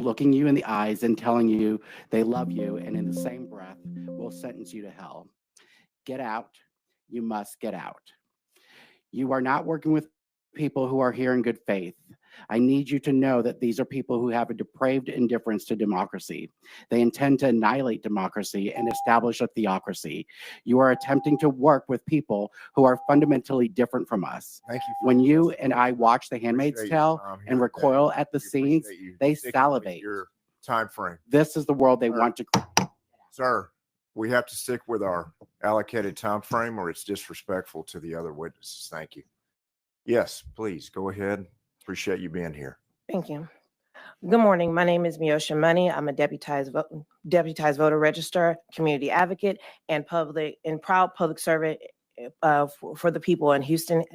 looking you in the eyes and telling you they love you, and in the same breath will sentence you to hell. Get out. You must get out. You are not working with people who are here in good faith. I need you to know that these are people who have a depraved indifference to democracy. They intend to annihilate democracy and establish a theocracy. You are attempting to work with people who are fundamentally different from us. Thank you. When you and I watch The Handmaid's Tale and recoil at the scenes, they salivate. Your time frame. This is the world they want to. Sir, we have to stick with our allocated time frame, or it's disrespectful to the other witnesses. Thank you. Yes, please go ahead. Appreciate you being here. Thank you. Good morning. My name is Miosha Money. I'm a deputized voter registrar, community advocate, and proud public servant for the people in Houston,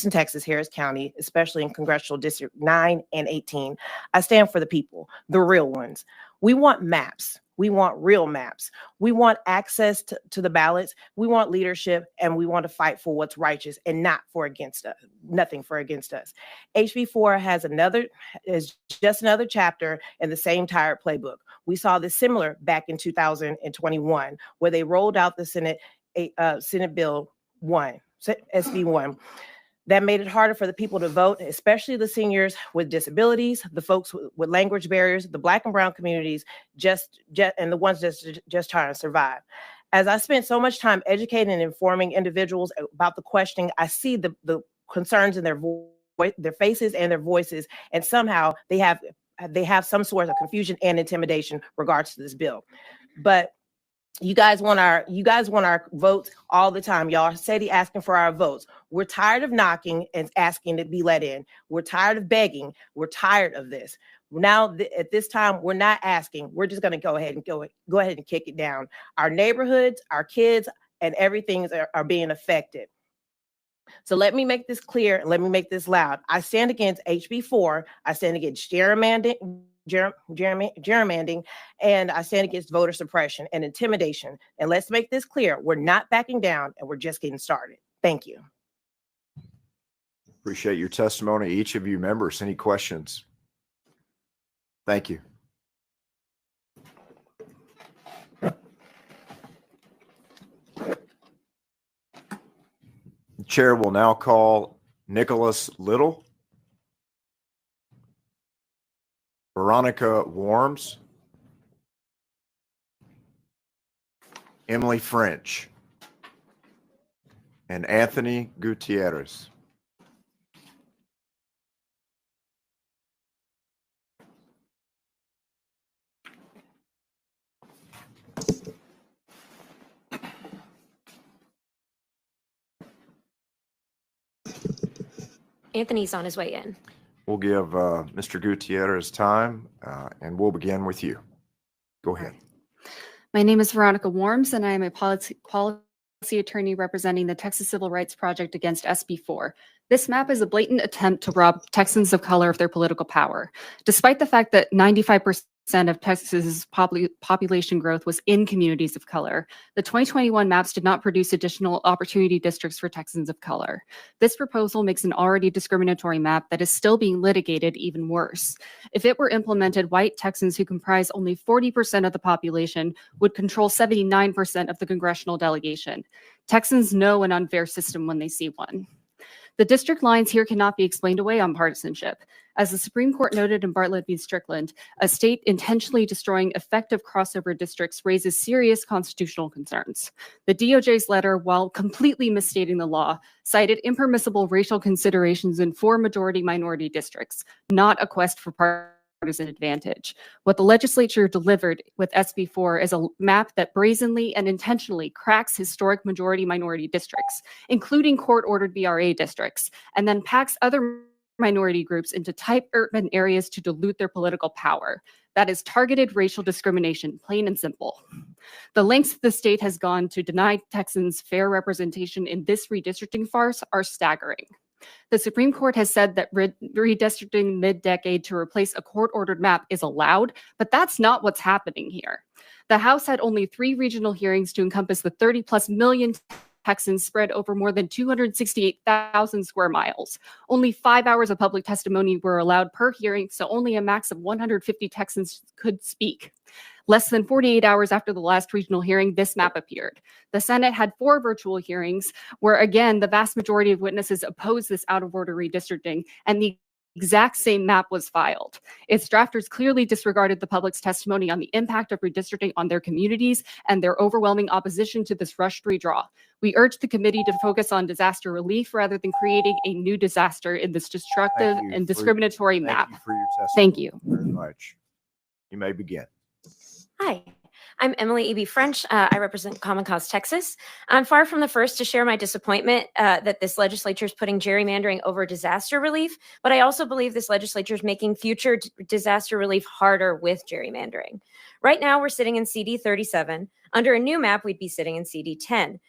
Texas, Harris County, especially in Congressional District 9 and 18. I stand for the people, the real ones. We want maps. We want real maps. We want access to the ballots. We want leadership, and we want to fight for what's righteous and not for against us, nothing for against us. HB4 is just another chapter in the same tired playbook. We saw this similar back in 2021, where they rolled out the Senate Bill 1, SB 1. That made it harder for the people to vote, especially the seniors with disabilities, the folks with language barriers, the Black and brown communities, and the ones just trying to survive. As I spent so much time educating and informing individuals about the questioning, I see the concerns in their faces and their voices, and somehow they have some sort of confusion and intimidation regards to this bill. But you guys want our votes all the time. Y'all are steady asking for our votes. We're tired of knocking and asking to be let in. We're tired of begging. We're tired of this. Now, at this time, we're not asking. We're just going to go ahead and kick it down. Our neighborhoods, our kids, and everything are being affected. So let me make this clear. Let me make this loud. I stand against HB4. I stand against gerrymandering, and I stand against voter suppression and intimidation. And let's make this clear. We're not backing down, and we're just getting started. Thank you. Appreciate your testimony. Each of you members, any questions? Thank you. The chair will now call Nicholas Little, Veronica Worms, Emily French, and Anthony Gutierrez. Anthony's on his way in. We'll give Mr. Gutierrez time, and we'll begin with you. Go ahead. My name is Veronica Worms, and I am a policy attorney representing the Texas Civil Rights Project against SB4. This map is a blatant attempt to rob Texans of color of their political power. Despite the fact that 95% of Texas's population growth was in communities of color, the 2021 maps did not produce additional opportunity districts for Texans of color. This proposal makes an already discriminatory map that is still being litigated even worse. If it were implemented, white Texans who comprise only 40% of the population would control 79% of the congressional delegation. Texans know an unfair system when they see one. The district lines here cannot be explained away on partisanship. As the Supreme Court noted in Bartlett v. Strickland, a state intentionally destroying effective crossover districts raises serious constitutional concerns. The DOJ's letter, while completely misstating the law, cited impermissible racial considerations in 4 majority-minority districts, not a quest for partisan advantage. What the legislature delivered with SB4 is a map that brazenly and intentionally cracks historic majority-minority districts, including court-ordered VRA districts, and then packs other minority groups into tight urban areas to dilute their political power. That is targeted racial discrimination, plain and simple. The lengths the state has gone to deny Texans fair representation in this redistricting farce are staggering. The Supreme Court has said that redistricting mid-decade to replace a court-ordered map is allowed, but that's not what's happening here. The House had only 3 regional hearings to encompass the 30-plus million Texans spread over more than 268,000 square miles. Only 5 hours of public testimony were allowed per hearing, so only a max of 150 Texans could speak. Less than 48 hours after the last regional hearing, this map appeared. The Senate had 4 virtual hearings where, again, the vast majority of witnesses opposed this out-of-order redistricting, and the exact same map was filed. Its drafters clearly disregarded the public's testimony on the impact of redistricting on their communities and their overwhelming opposition to this rushed redraw. We urge the committee to focus on disaster relief rather than creating a new disaster in this destructive and discriminatory map. Thank you for your testimony. Thank you. Very much. You may begin. Hi, I'm Emily E.B. French. I represent Common Cause Texas. I'm far from the first to share my disappointment that this legislature is putting gerrymandering over disaster relief, but I also believe this legislature is making future disaster relief harder with gerrymandering. Right now, we're sitting in CD 37. Under a new map, we'd be sitting in CD 10.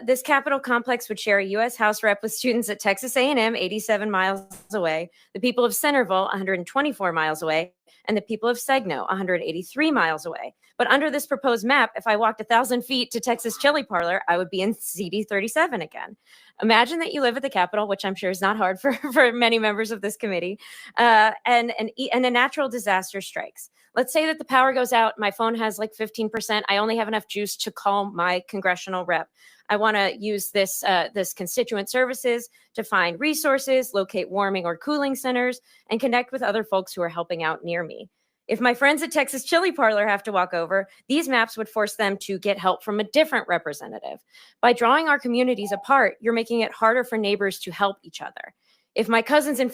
This Capitol complex would share a U.S. House rep with students at Texas A&M, 87 miles away, the people of Centerville, 124 miles away, and the people of Segno, 183 miles away. But under this proposed map, if I walked 1,000 feet to Texas Chili Parlor, I would be in CD 37 again. Imagine that you live at the Capitol, which I'm sure is not hard for many members of this committee, and a natural disaster strikes. Let's say that the power goes out, my phone has like 15%. I only have enough juice to call my congressional rep. I want to use this constituent services to find resources, locate warming or cooling centers, and connect with other folks who are helping out near me. If my friends at Texas Chili Parlor have to walk over, these maps would force them to get help from a different representative. By drawing our communities apart, you're making it harder for neighbors to help each other. If my cousins in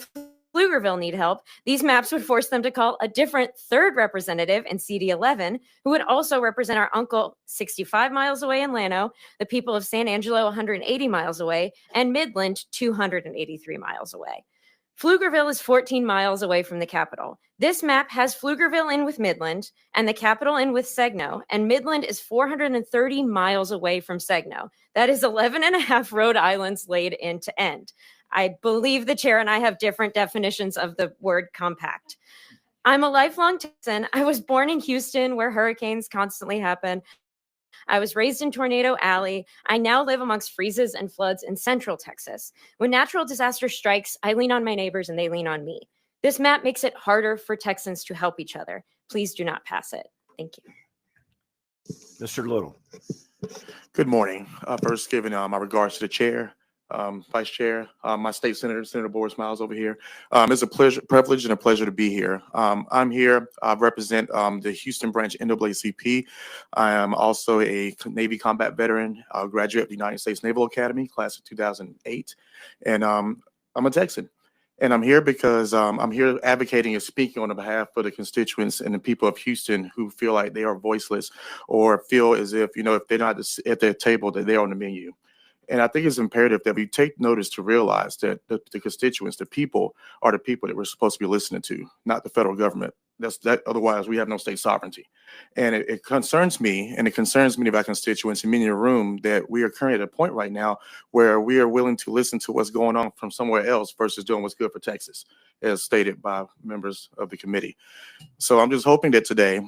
Pflugerville need help, these maps would force them to call a different third representative in CD 11, who would also represent our uncle 65 miles away in Llano, the people of San Angelo 180 miles away, and Midland 283 miles away. Pflugerville is 14 miles away from the Capitol. This map has Pflugerville in with Midland and the Capitol in with Segno, and Midland is 430 miles away from Segno. That is 11 and a half Rhode Islands laid end to end. I believe the chair and I have different definitions of the word compact. I'm a lifelong Texan. I was born in Houston, where hurricanes constantly happen. I was raised in Tornado Alley. I now live amongst freezes and floods in central Texas. When natural disaster strikes, I lean on my neighbors and they lean on me. This map makes it harder for Texans to help each other. Please do not pass it. Thank you. Mr. Little. Good morning. First, giving my regards to the chair, vice chair, my state senator, Senator Boris Miles over here. It's a privilege and a pleasure to be here. I'm here. I represent the Houston branch NAACP. I am also a Navy combat veteran, graduate of the United States Naval Academy, class of 2008. And I'm a Texan. And I'm here because I'm here advocating and speaking on behalf of the constituents and the people of Houston who feel like they are voiceless or feel as if, if they're not at their table, that they're on the menu. And I think it's imperative that we take notice to realize that the constituents, the people, are the people that we're supposed to be listening to, not the federal government. Otherwise, we have no state sovereignty. And it concerns me, and it concerns many of our constituents and many in the room, that we are currently at a point right now where we are willing to listen to what's going on from somewhere else versus doing what's good for Texas, as stated by members of the committee. So I'm just hoping that today,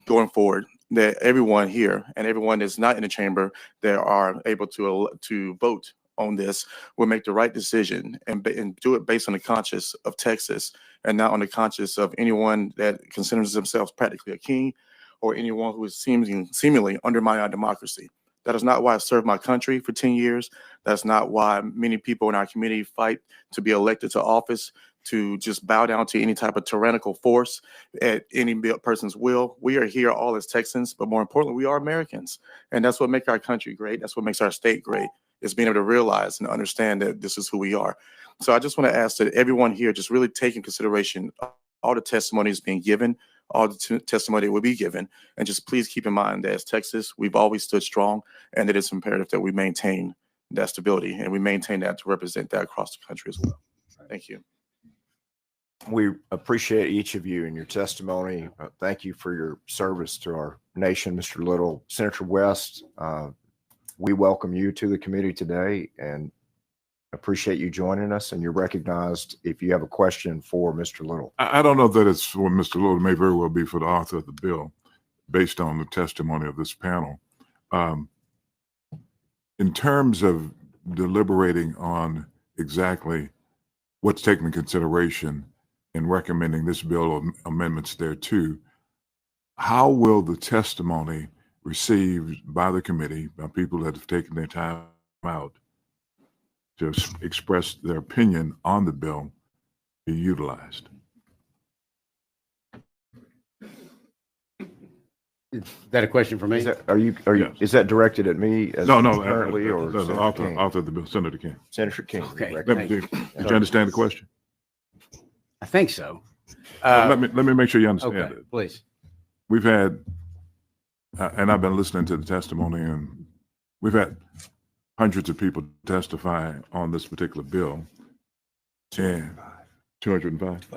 going forward, that everyone here and everyone that's not in the chamber that are able to vote on this will make the right decision and do it based on the conscience of Texas and not on the conscience of anyone that considers themselves practically a king or anyone who is seemingly undermining our democracy. That is not why I served my country for 10 years. That's not why many people in our community fight to be elected to office, to just bow down to any type of tyrannical force at any person's will. We are here all as Texans, but more importantly, we are Americans. And that's what makes our country great. That's what makes our state great, is being able to realize and understand that this is who we are. So I just want to ask that everyone here just really take in consideration all the testimonies being given, all the testimony that will be given, and just please keep in mind that as Texas, we've always stood strong, and it is imperative that we maintain that stability and we maintain that to represent that across the country as well. Thank you. We appreciate each of you and your testimony. Thank you for your service to our nation, Mr. Little. Senator West, we welcome you to the committee today and appreciate you joining us. And you're recognized if you have a question for Mr. Little. I don't know that it's for Mr. Little. It may very well be for the author of the bill, based on the testimony of this panel. in terms of deliberating on exactly what's taken into consideration in recommending this bill or amendments thereto, how will the testimony received by the committee, by people that have taken their time out to express their opinion on the bill, be utilized? Is that a question for me? Is that, are you, Yes. is that directed at me as No, currently or the Senator author, King? author of the bill, Senator King. Senator King. Okay. you Let me, recommend. did you understand the question? I think so. Let me make sure you understand Okay, it. please. We've had, and I've been listening to the testimony, and we've had hundreds of people testify on this particular bill. 205.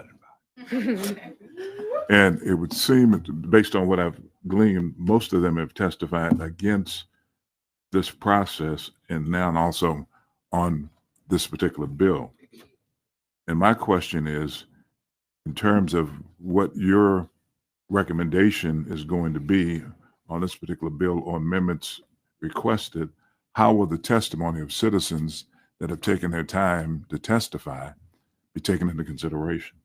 And it would seem, based on what I've gleaned, most of them have testified against this process and now also on this particular bill. And my question is, in terms of what your recommendation is going to be on this particular bill or amendments requested, how will the testimony of citizens that have taken their time to testify be taken into consideration?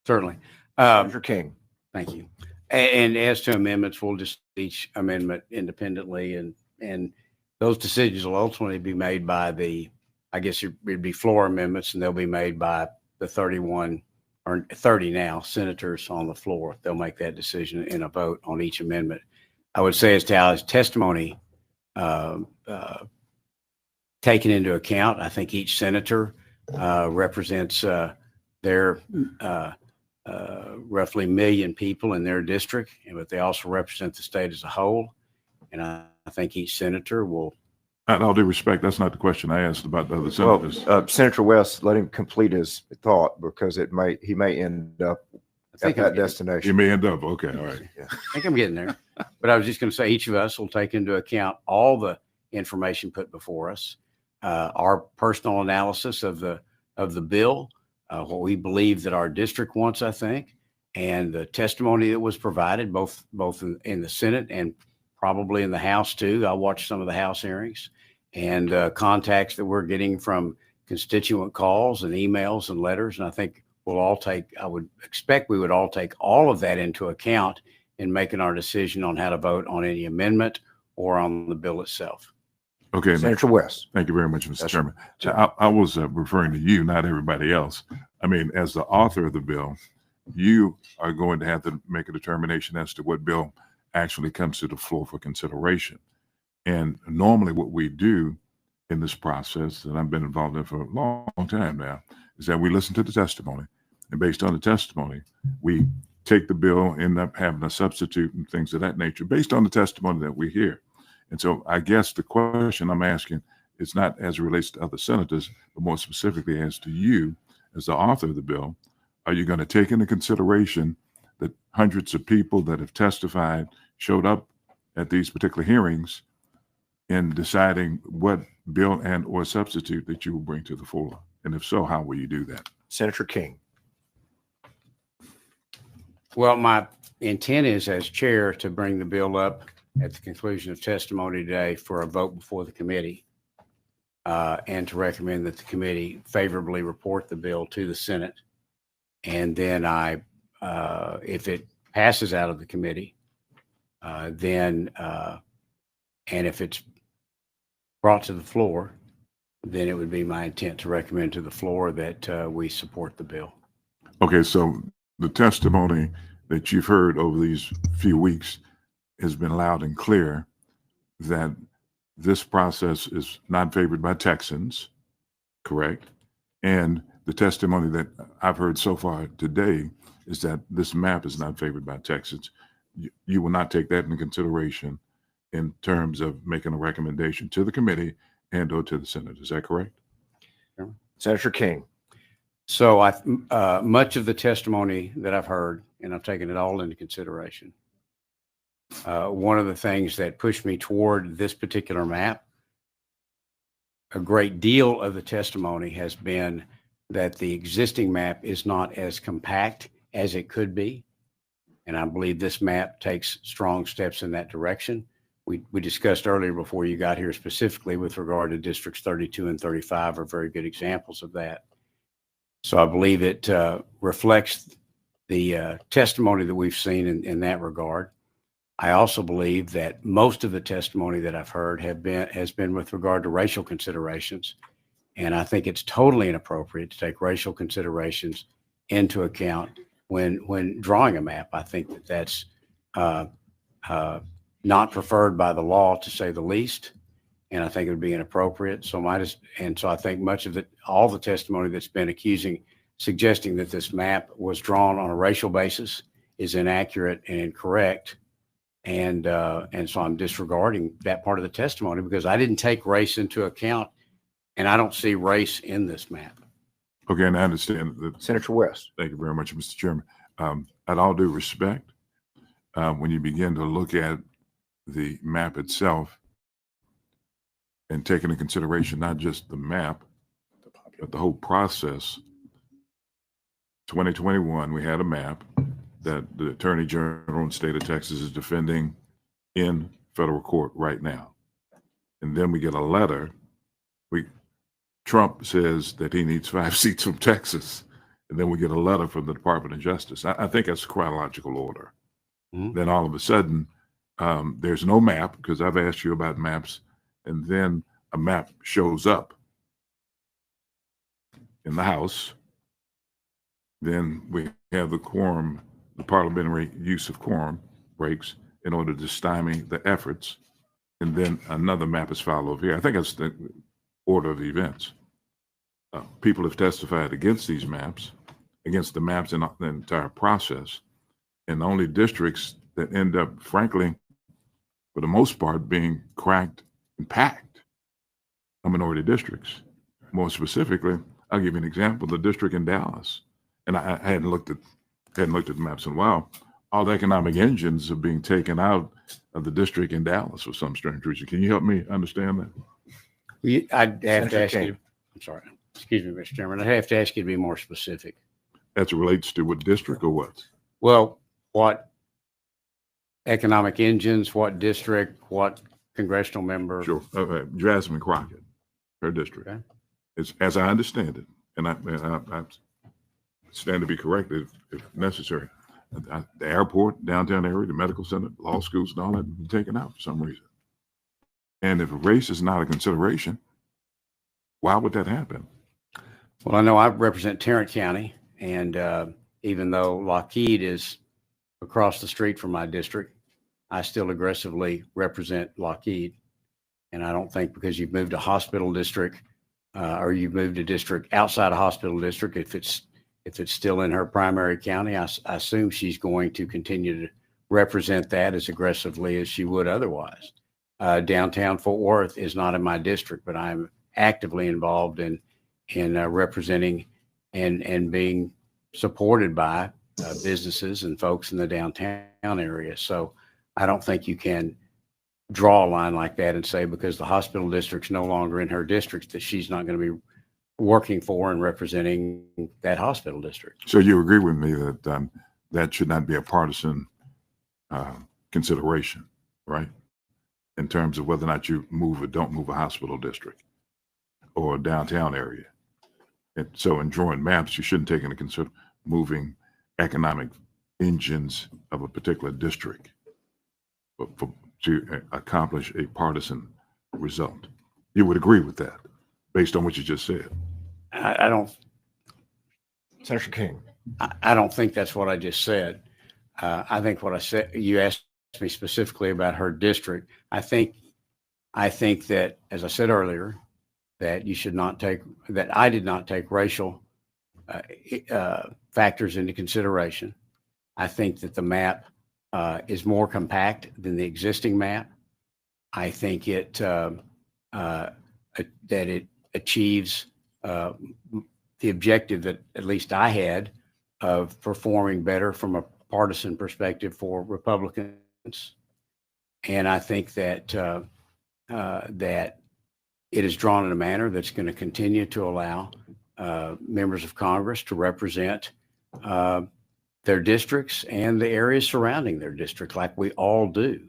Certainly. Senator King. Thank you. And as to amendments, we'll just each amendment independently, and those decisions will ultimately be made by I guess it'd be floor amendments, and they'll be made by the 31 or 30 now senators on the floor. They'll make that decision in a vote on each amendment. I would say as to how his testimony taken into account, I think each senator represents their roughly 1 million people in their district, but they also represent the state as a whole. And I think each senator will. In all due respect, that's not the question I asked about the other Well, senators. Senator West, let him complete his thought because he may end up at that You destination. may end up, okay, all right. I think I'm getting there. But I was just going to say each of us will take into account all the information put before us, our personal analysis of the bill, what we believe that our district wants, I think, and the testimony that was provided both in the Senate and probably in the House too. I watched some of the House hearings, and contacts that we're getting from constituent calls and emails and letters. And I think I would expect we would all take all of that into account in making our decision on how to vote on any amendment or on the bill itself. Okay, Senator West. thank you very much, Mr. Yes, Chairman. I was referring to you, not everybody else. I mean, as the author of the bill, you are going to have to make a determination as to what bill actually comes to the floor for consideration. And normally what we do in this process that I've been involved in for a long time now is that we listen to the testimony, and based on the testimony, we take the bill, end up having a substitute and things of that nature based on the testimony that we hear. And so I guess the question I'm asking is not as it relates to other senators, but more specifically as to you as the author of the bill. Are you going to take into consideration that hundreds of people that have testified showed up at these particular hearings in deciding what bill and or substitute that you will bring to the floor? And if so, how will you do that? Senator King. Well, my intent is as chair to bring the bill up at the conclusion of testimony today for a vote before the committee, and to recommend that the committee favorably report the bill to the Senate. And then if it passes out of the committee, and if it's brought to the floor, then it would be my intent to recommend to the floor that we support the bill. Okay, so the testimony that you've heard over these few weeks has been loud and clear that this process is not favored by Texans, correct? And the testimony that I've heard so far today is that this map is not favored by Texans. You will not take that into consideration in terms of making a recommendation to the committee and or to the Senate. Is that correct? Senator King. So much of the testimony that I've heard, and I've taken it all into consideration. One of the things that pushed me toward this particular map, a great deal of the testimony has been that the existing map is not as compact as it could be. And I believe this map takes strong steps in that direction. we discussed earlier before you got here specifically with regard to districts 32 and 35 are very good examples of that. So I believe it reflects the testimony that we've seen in that regard. I also believe that most of the testimony that I've heard has been with regard to racial considerations. And I think it's totally inappropriate to take racial considerations into account when drawing a map. I think that that's not preferred by the law, to say the least. And I think it would be inappropriate. So I think much of all the testimony that's been suggesting that this map was drawn on a racial basis is inaccurate and incorrect. And so I'm disregarding that part of the testimony because I didn't take race into account, and I don't see race in this map. Okay, and I understand that. Senator West. Thank you very much, Mr. Chairman. At all due respect, when you begin to look at the map itself and take into consideration not just the map, but the whole process, 2021, we had a map that the Attorney General in the state of Texas is defending in federal court right now. And then we get a letter. Trump says that he needs 5 seats from Texas. And then we get a letter from the Department of Justice. I think that's chronological order. Mm-hmm. Then all of a sudden, there's no map, because I've asked you about maps, and then a map shows up in the House. Then we have the quorum, the parliamentary use of quorum breaks in order to stymie the efforts. And then another map is filed over here. I think that's the order of the events. People have testified against these maps, against the maps in the entire process. And the only districts that end up, frankly, for the most part, being cracked and packed are minority districts. More specifically, I'll give you an example, the district in Dallas. And I hadn't looked at the maps in a while. All the economic engines are being taken out of the district in Dallas for some strange reason. Can you help me understand that? I'd have to Senator ask King. you, I'm sorry, excuse me, Mr. Chairman, I'd have to ask you to be more specific. As it relates to what district or what? Well, what economic engines, what district, what congressional member? Sure. Jasmine Crockett, her district. Okay. It's, as I understand it, and I stand to be corrected if necessary. The airport, downtown area, the medical center, law schools, and all that have been taken out for some reason. And if race is not a consideration, why would that happen? Well, I know I represent Tarrant County, and even though Lockheed is across the street from my district, I still aggressively represent Lockheed. And I don't think because you've moved a hospital district or you've moved a district outside a hospital district, if it's still in her primary county, I assume she's going to continue to represent that as aggressively as she would otherwise. Downtown Fort Worth is not in my district, but I'm actively involved in representing and being supported by businesses and folks in the downtown area. So I don't think you can draw a line like that and say because the hospital district's no longer in her district that she's not going to be working for and representing that hospital district. So you agree with me that that should not be a partisan consideration, right? In terms of whether or not you move or don't move a hospital district or a downtown area. And so in drawing maps, you shouldn't take into consideration moving economic engines of a particular district to accomplish a partisan result. You would agree with that based on what you just said? I don't. Senator King. I don't think that's what I just said. I think what I said, you asked me specifically about her district. I think that, as I said earlier, that you should not take, that I did not take racial factors into consideration. I think that the map is more compact than the existing map. I think that it achieves the objective that at least I had of performing better from a partisan perspective for Republicans. And I think that that it is drawn in a manner that's going to continue to allow members of Congress to represent their districts and the areas surrounding their district like we all do.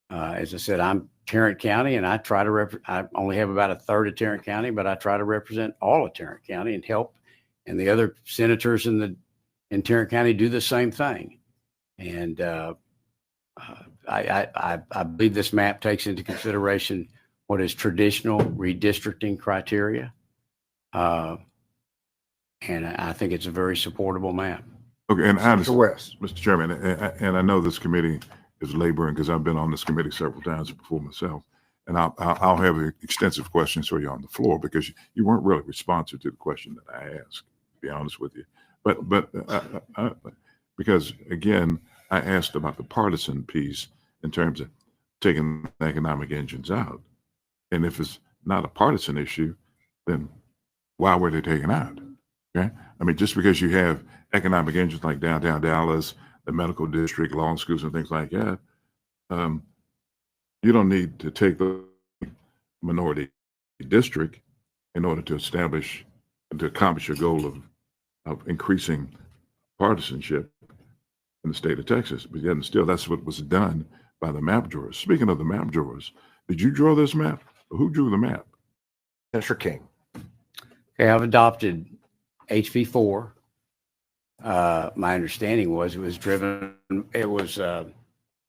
As I said, I'm Tarrant County, and I try to I only have about a third of Tarrant County, but I try to represent all of Tarrant County and help. And the other senators in Tarrant County do the same thing. And I believe this map takes into consideration what is traditional redistricting criteria. And I think it's a very supportable map. Okay, and I Mr. understand, West. Mr. Chairman, and I know this committee is laboring because I've been on this committee several times before myself. And I'll have extensive questions for you on the floor because you weren't really responsive to the question that I asked, to be honest with you. But because again, I asked about the partisan piece in terms of taking economic engines out. And if it's not a partisan issue, then why were they taken out? Okay. I mean, just because you have economic engines like downtown Dallas, the medical district, law schools and things like that, you don't need to take the minority district in order to establish and to accomplish your goal of increasing partisanship in the state of Texas. But yet and still, that's what was done by the map drawers. Speaking of the map drawers, did you draw this map? Or who drew the map? Senator King. Okay, I've adopted HB4. My understanding was it was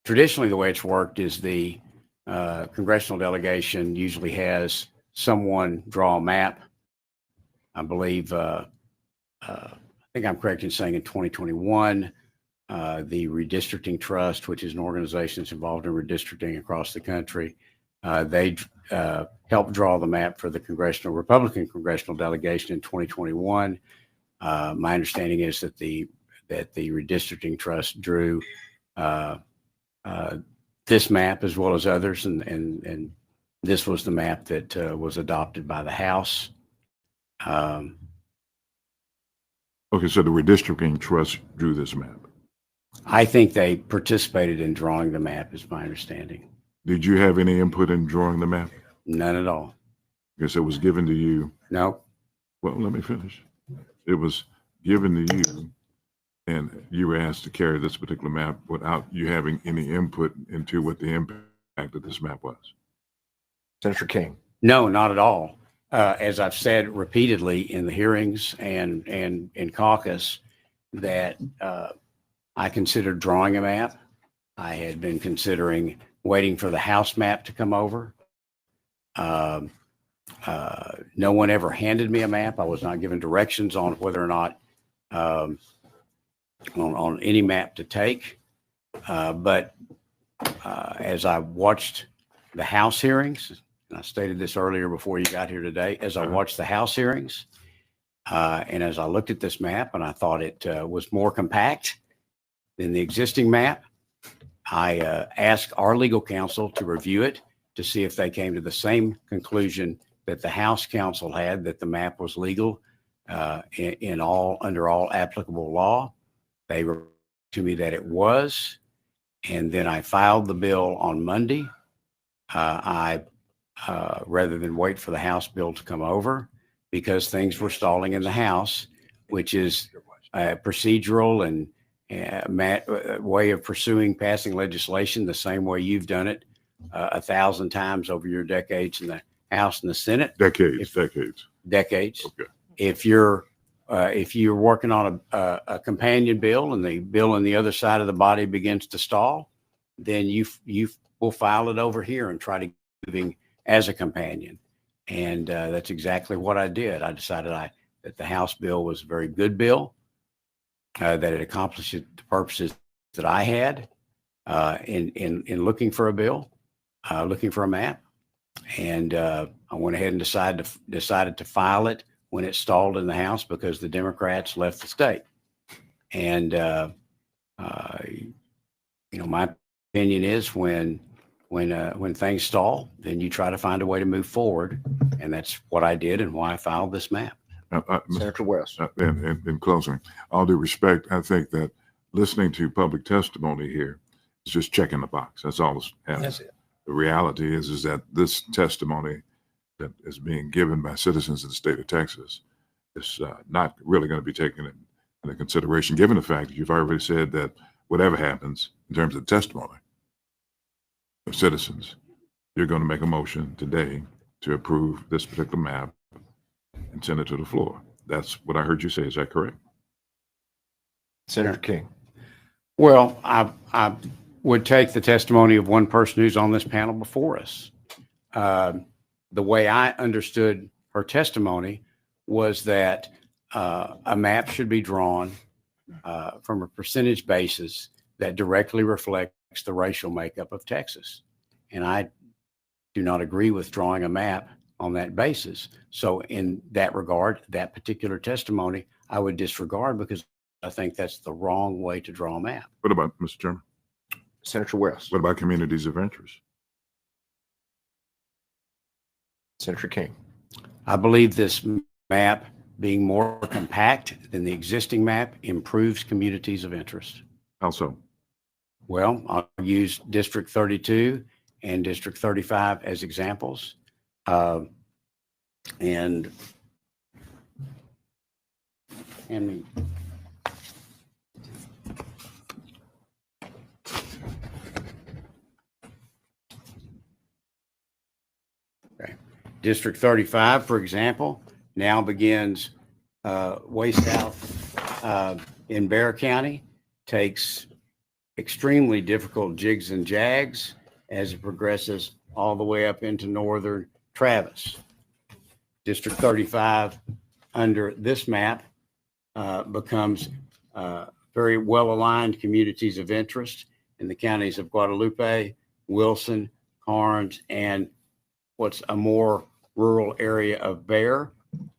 traditionally the way it's worked is the congressional delegation usually has someone draw a map. I believe, I think I'm correct in saying in 2021, the Redistricting Trust, which is an organization that's involved in redistricting across the country, they helped draw the map for the Republican congressional delegation in 2021. My understanding is that the Redistricting Trust drew this map as well as others, and this was the map that was adopted by the House. Okay, so the Redistricting Trust drew this map. I think they participated in drawing the map, is my understanding. Did you have any input in drawing the map? None at all. Because it was given to you. No. Well, let me finish. It was given to you, and you were asked to carry this particular map without you having any input into what the impact of this map was. Senator King. No, not at all. As I've said repeatedly in the hearings and in caucus, that I considered drawing a map. I had been considering waiting for the House map to come over. No one ever handed me a map. I was not given directions on whether or not on any map to take. But as I watched the House hearings, and I stated this earlier before you got here today, as I watched the House hearings, and as I looked at this map and I thought it was more compact than the existing map, I asked our legal counsel to review it to see if they came to the same conclusion that the House counsel had, that the map was legal under all applicable law. They were to me that it was, and then I filed the bill on Monday. I rather than wait for the House bill to come over, because things were stalling in the House, which is procedural and way of passing legislation the same way you've done it 1,000 times over your decades in the House and the Senate. Decades. Okay. If you're working on a companion bill and the bill on the other side of the body begins to stall, then you will file it over here and try to moving as a companion. And that's exactly what I did. I decided that the House bill was a very good bill, that it accomplished the purposes that I had in looking for a bill, looking for a map. And I went ahead and decided to file it when it stalled in the House because the Democrats left the state. And my opinion is when things stall, then you try to find a way to move forward, and that's what I did and why I filed this map. Senator West. In closing, all due respect, I think that listening to public testimony here is just checking the box. That's all that's happening. That's it. The reality is that this testimony that is being given by citizens of the state of Texas is not really going to be taken into consideration, given the fact that you've already said that whatever happens in terms of testimony, of citizens, you're going to make a motion today to approve this particular map and send it to the floor. That's what I heard you say. Is that correct? Senator King. Well, I would take the testimony of one person who's on this panel before us. The way I understood her testimony was that a map should be drawn from a percentage basis that directly reflects the racial makeup of Texas. And I do not agree with drawing a map on that basis. So in that regard, that particular testimony, I would disregard because I think that's the wrong way to draw a map. What about, Mr. Chairman? Senator West. What about communities of interest? Senator King. I believe this map being more compact than the existing map improves communities of interest. How so? Well, I'll use District 32 and District 35 as examples. And okay. District 35, for example, now begins way south in Bexar County, takes extremely difficult jigs and jags as it progresses all the way up into northern Travis. District 35 under this map becomes very well-aligned communities of interest in the counties of Guadalupe, Wilson, Karnes, and what's a more rural area of Bexar.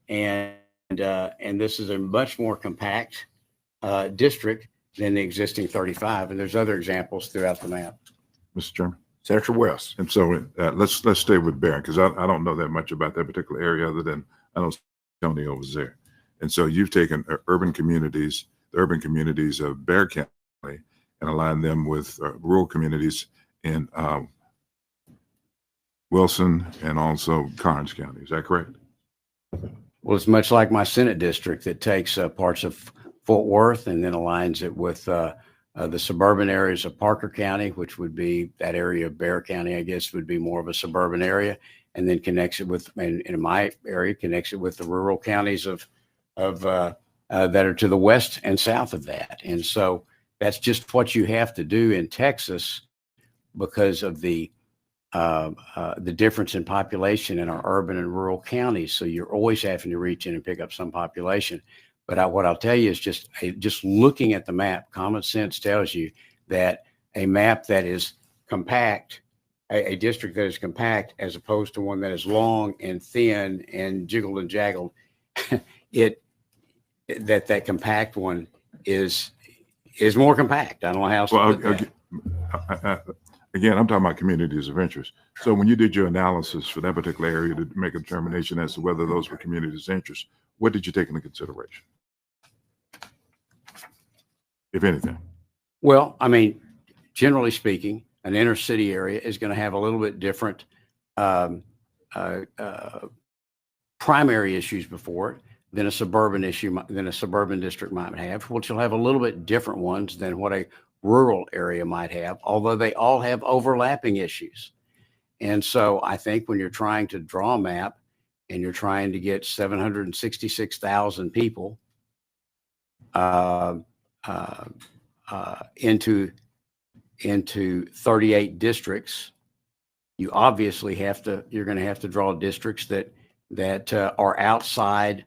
And this is a much more compact district than the existing 35. And there's other examples throughout the map. Mr. Chairman? Senator West. And so let's stay with Bexar because I don't know that much about that particular area other than I know Tony was there. And so you've taken the urban communities of Bexar County and aligned them with rural communities in Wilson and also Karnes County. Is that correct? Well, it's much like my Senate district that takes parts of Fort Worth and then aligns it with the suburban areas of Parker County, which would be that area of Bexar County, I guess, would be more of a suburban area, and then connects it with, and in my area, connects it with the rural counties of that are to the west and south of that. And so that's just what you have to do in Texas because of the difference in population in our urban and rural counties. So you're always having to reach in and pick up some population. But what I'll tell you is just looking at the map, common sense tells you that a map that is compact, a district that is compact, as opposed to one that is long and thin and jiggled and jaggled, that compact one is more compact. I don't know how else to put that. Again, I'm talking about communities of interest. So when you did your analysis for that particular area to make a determination as to whether those were communities of interest, what did you take into consideration, if anything? Well, I mean, generally speaking, an inner city area is going to have a little bit different primary issues before it than a suburban district might have, which will have a little bit different ones than what a rural area might have, although they all have overlapping issues. And so I think when you're trying to draw a map and you're trying to get 766,000 people into 38 districts, you obviously you're going to have to draw districts that are outside,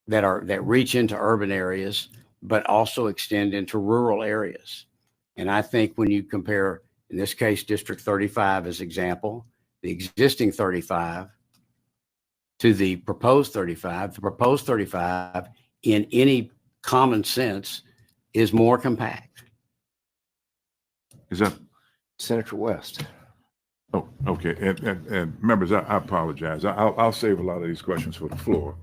that reach into urban areas, but also extend into rural areas. And I think when you compare, in this case, District 35 as example, the existing 35 to the proposed 35, the proposed 35 in any common sense is more compact. Is that Senator West? Oh, okay. And members, I apologize. I'll save a lot of these questions for the floor.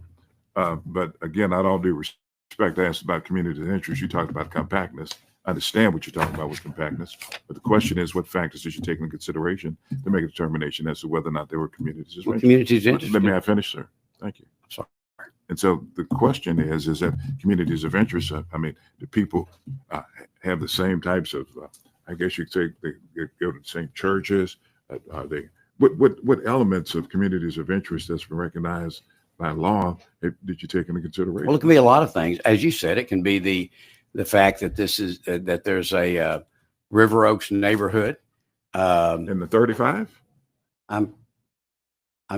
But again, out of all due respect, I asked about community of interest. You talked about compactness. I understand what you're talking about with compactness, but the question is, what factors did you take into consideration to make a determination as to whether or not there were communities of interest? Communities of interest. Let me have finish, sir. Thank you. Sorry. And so the question is that communities of interest, I mean, do people have the same types of, I guess you could say they go to the same churches? Are they, what elements of communities of interest that's been recognized by law did you take into consideration? Well, it can be a lot of things. As you said, it can be the fact that this is, that there's a River Oaks neighborhood. In the 35? I'm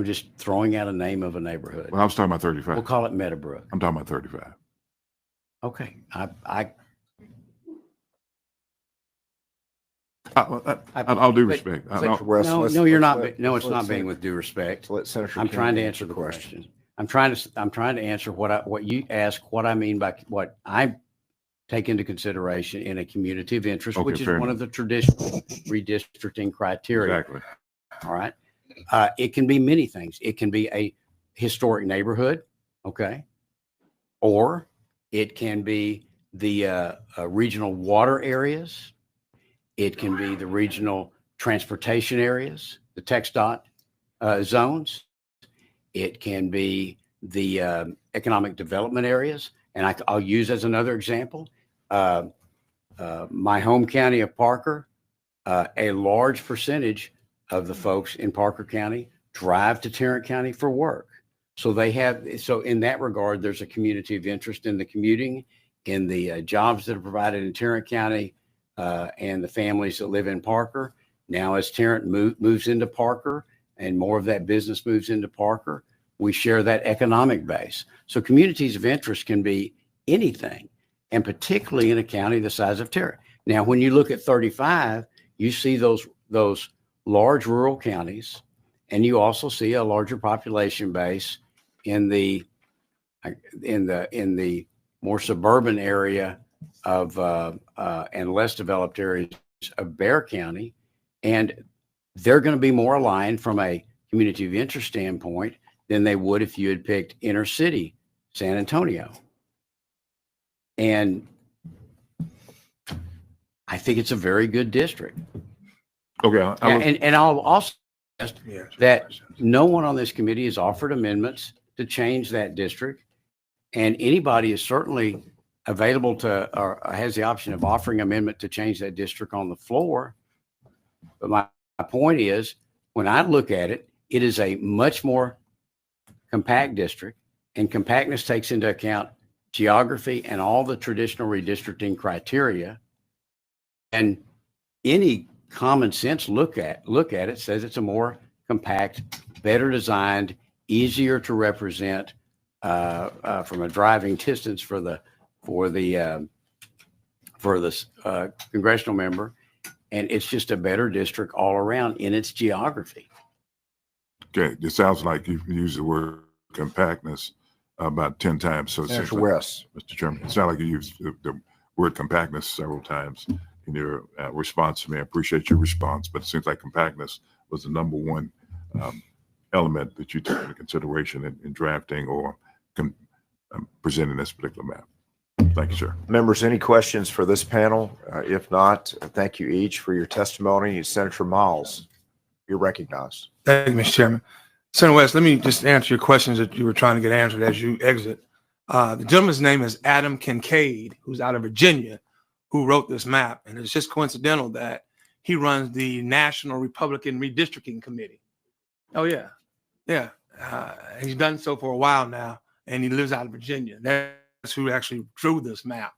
just throwing out a name of a neighborhood. Well, I was talking about 35. We'll call it Meadowbrook. I'm talking about 35. Okay. I'll do respect. Senator West, No, let's- no, you're let's not. let- No, let's it's let not being Senator- with due respect. Let Senator I'm trying to Kennedy answer the question. question. I'm trying to answer what you ask, what I mean by what I take into consideration in a community of interest, Okay, which is fair one enough. of the traditional redistricting criteria. Exactly. All right. It can be many things. It can be a historic neighborhood. Okay. Or it can be the regional water areas. It can be the regional transportation areas, the TxDOT zones. It can be the economic development areas. And I'll use as another example, my home county of Parker, a large percentage of the folks in Parker County drive to Tarrant County for work. So in that regard, there's a community of interest in the commuting, in the jobs that are provided in Tarrant County, and the families that live in Parker. Now, as Tarrant moves into Parker and more of that business moves into Parker, we share that economic base. So communities of interest can be anything, and particularly in a county the size of Tarrant. Now, when you look at 35, you see those large rural counties, and you also see a larger population base in the more suburban area of and less developed areas of Bexar County, and they're going to be more aligned from a community of interest standpoint than they would if you had picked inner city San Antonio. And I think it's a very good district. Okay. And I'll also suggest that no one on this committee has offered amendments to change that district. And anybody is certainly available to, or has the option of offering amendment to change that district on the floor. But my point is, when I look at it, it is a much more compact district, and compactness takes into account geography and all the traditional redistricting criteria. And any common sense look at it says it's a more compact, better designed, easier to represent from a driving distance for the congressional member, and it's just a better district all around in its geography. Okay, it sounds like you've used the word compactness about 10 times. So, Senator West. Mr. Chairman, it sounds like you used the word compactness several times in your response to me. I appreciate your response, but it seems like compactness was the number one element that you took into consideration in drafting or presenting this particular map. Thank you, sir. Members, any questions for this panel? If not, thank you each for your testimony. Senator Miles, you're recognized. Thank you, Mr. Chairman. Senator West, let me just answer your questions that you were trying to get answered as you exit. The gentleman's name is Adam Kincaid, who's out of Virginia, who wrote this map. And it's just coincidental that he runs the National Republican Redistricting Committee. Oh, yeah. Yeah. He's done so for a while now, and he lives out of Virginia. That's who actually drew this map.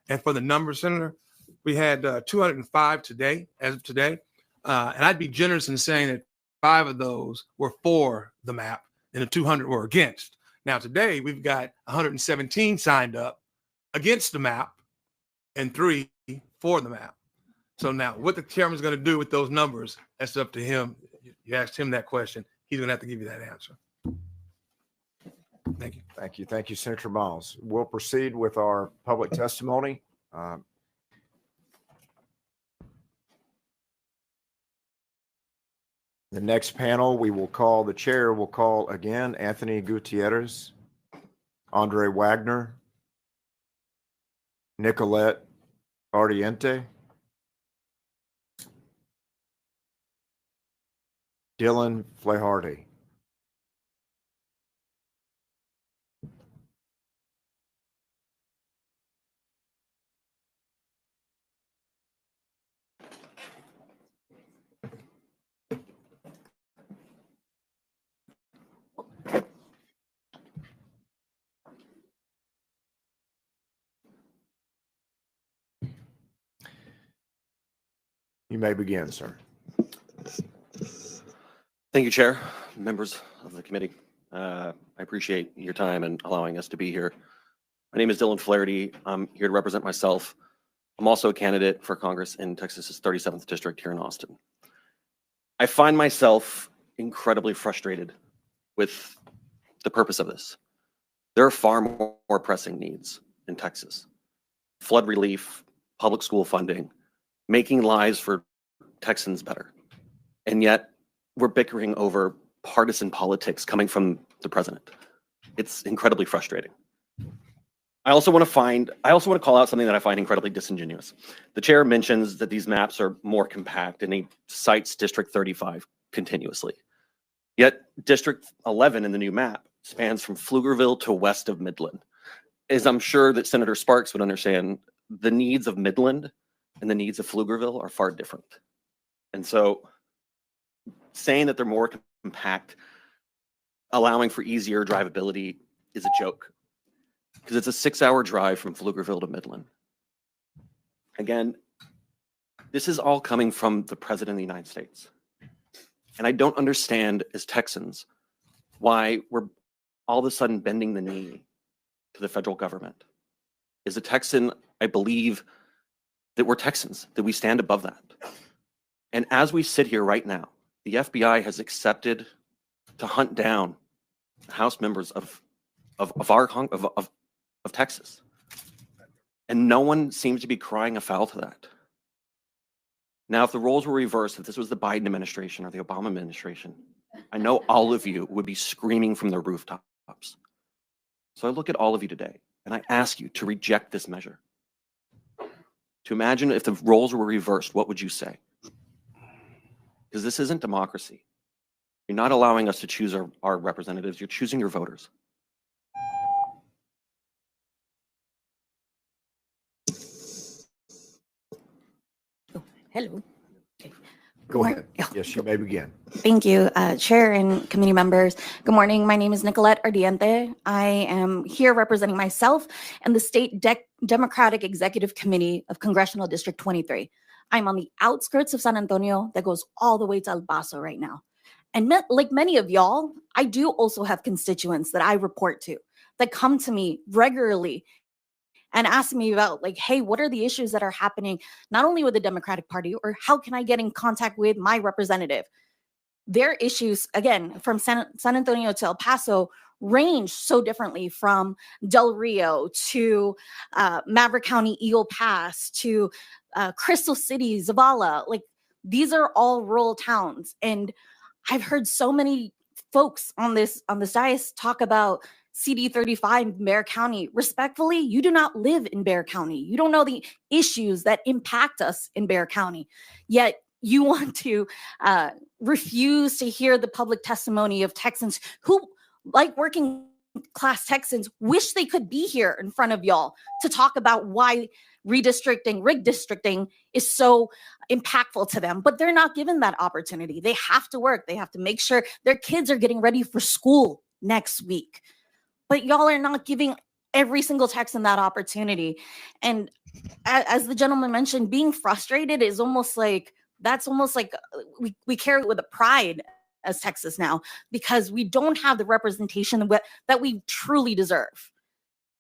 And for the numbers, Senator, we had 205 today, as of today. And I'd be generous in saying that 5 of those were for the map and the 200 were against. Now, today we've got 117 signed up against the map and 3 for the map. So now what the chairman's going to do with those numbers, that's up to him. You asked him that question. He's going to have to give you that answer. Thank you. Thank you. Thank you, Senator Miles. We'll proceed with our public testimony. The next panel, the chair will call again Anthony Gutierrez, Andre Wagner, Nicolette Ardiente, Dylan Flaharty. You may begin, sir. Thank you, Chair, members of the committee. I appreciate your time and allowing us to be here. My name is Dylan Flaherty. I'm here to represent myself. I'm also a candidate for Congress in Texas's 37th district here in Austin. I find myself incredibly frustrated with the purpose of this. There are far more pressing needs in Texas. Flood relief, public school funding, making lives for Texans better. And yet we're bickering over partisan politics coming from the president. It's incredibly frustrating. I also want to call out something that I find incredibly disingenuous. The chair mentions that these maps are more compact and he cites District 35 continuously. Yet District 11 in the new map spans from Pflugerville to west of Midland. As I'm sure that Senator Sparks would understand, the needs of Midland and the needs of Pflugerville are far different. And so saying that they're more compact, allowing for easier drivability is a joke, because it's a 6-hour drive from Pflugerville to Midland. Again, this is all coming from the President of the United States. And I don't understand as Texans why we're all of a sudden bending the knee to the federal government. As a Texan, I believe that we're Texans, that we stand above that. And as we sit here right now, the FBI has accepted to hunt down House members of Texas. And no one seems to be crying afoul to that. Now, if the roles were reversed, if this was the Biden administration or the Obama administration, I know all of you would be screaming from the rooftops. So I look at all of you today and I ask you to reject this measure. To imagine if the roles were reversed, what would you say? Because this isn't democracy. You're not allowing us to choose our representatives. You're choosing your voters. Hello. Go ahead. Yes, you may begin. Thank you, Chair and committee members. Good morning. My name is Nicolette Ardiente. I am here representing myself and the State Democratic Executive Committee of Congressional District 23. I'm on the outskirts of San Antonio that goes all the way to El Paso right now. And like many of y'all, I do also have constituents that I report to that come to me regularly and ask me about, like, hey, what are the issues that are happening, not only with the Democratic Party, or how can I get in contact with my representative? Their issues, again, from San Antonio to El Paso, range so differently, from Del Rio to Maverick County, Eagle Pass to Crystal City, Zavala. Like, these are all rural towns. And I've heard so many folks on this dais talk about CD 35 in Bexar County. Respectfully, you do not live in Bexar County. You don't know the issues that impact us in Bexar County. Yet you want to refuse to hear the public testimony of Texans who, like working class Texans, wish they could be here in front of y'all to talk about why redistricting is so impactful to them. But they're not given that opportunity. They have to work. They have to make sure their kids are getting ready for school next week. But y'all are not giving every single Texan that opportunity. And as the gentleman mentioned, being frustrated is almost like, we carry it with a pride as Texas now, because we don't have the representation that we truly deserve.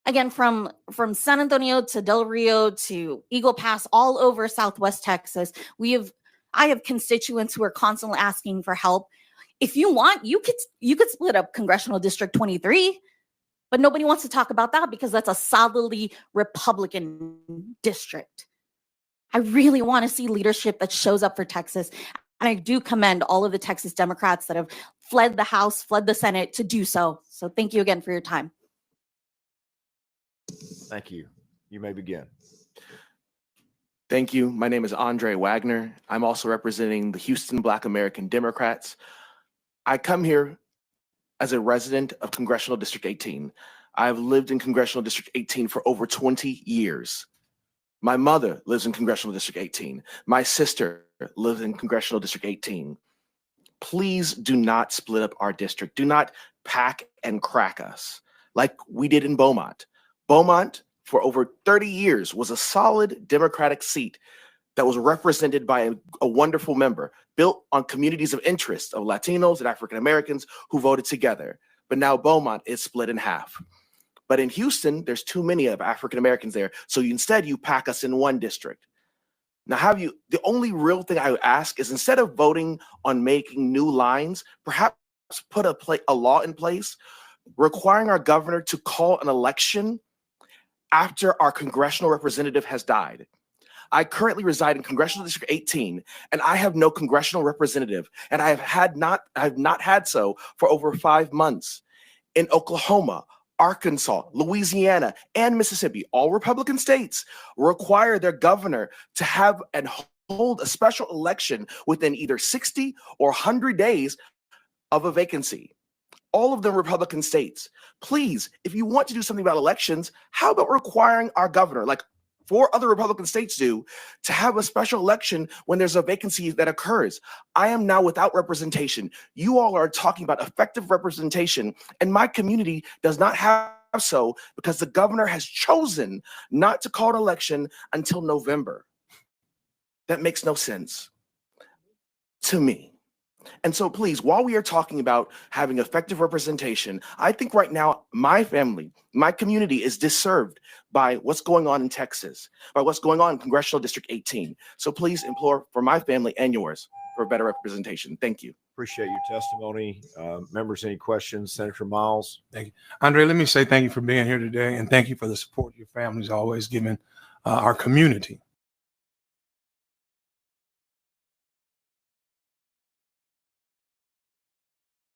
Again, from San Antonio to Del Rio to Eagle Pass, all over Southwest Texas, I have constituents who are constantly asking for help. If you want, you could split up Congressional District 23. But nobody wants to talk about that because that's a solidly Republican district. I really want to see leadership that shows up for Texas. And I do commend all of the Texas Democrats that have fled the House, fled the Senate to do so. So thank you again for your time. Thank you. You may begin. Thank you. My name is Andre Wagner. I'm also representing the Houston Black American Democrats. I come here as a resident of Congressional District 18. I've lived in Congressional District 18 for over 20 years. My mother lives in Congressional District 18. My sister lives in Congressional District 18. Please do not split up our district. Do not pack and crack us like we did in Beaumont. Beaumont, for over 30 years, was a solid Democratic seat that was represented by a wonderful member, built on communities of interest of Latinos and African Americans who voted together. But now Beaumont is split in half. But in Houston, there's too many of African Americans there. So instead you pack us in one district. Now the only real thing I would ask is, instead of voting on making new lines, perhaps put a law in place requiring our governor to call an election after our congressional representative has died. I currently reside in Congressional District 18, and I have no congressional representative, and I have not had so for over 5 months. In Oklahoma, Arkansas, Louisiana, and Mississippi, all Republican states, require their governor to have and hold a special election within either 60 or 100 days of a vacancy. All of them Republican states. Please, if you want to do something about elections, how about requiring our governor, like 4 other Republican states do, to have a special election when there's a vacancy that occurs? I am now without representation. You all are talking about effective representation, and my community does not have so because the governor has chosen not to call an election until November. That makes no sense to me. And so please, while we are talking about having effective representation, I think right now my family, my community is disserved by what's going on in Texas, by what's going on in Congressional District 18. So please implore for my family and yours for better representation. Thank you. Appreciate your testimony. Members, any questions? Senator Miles? Thank you. Andre, let me say thank you for being here today, and thank you for the support your family's always given our community.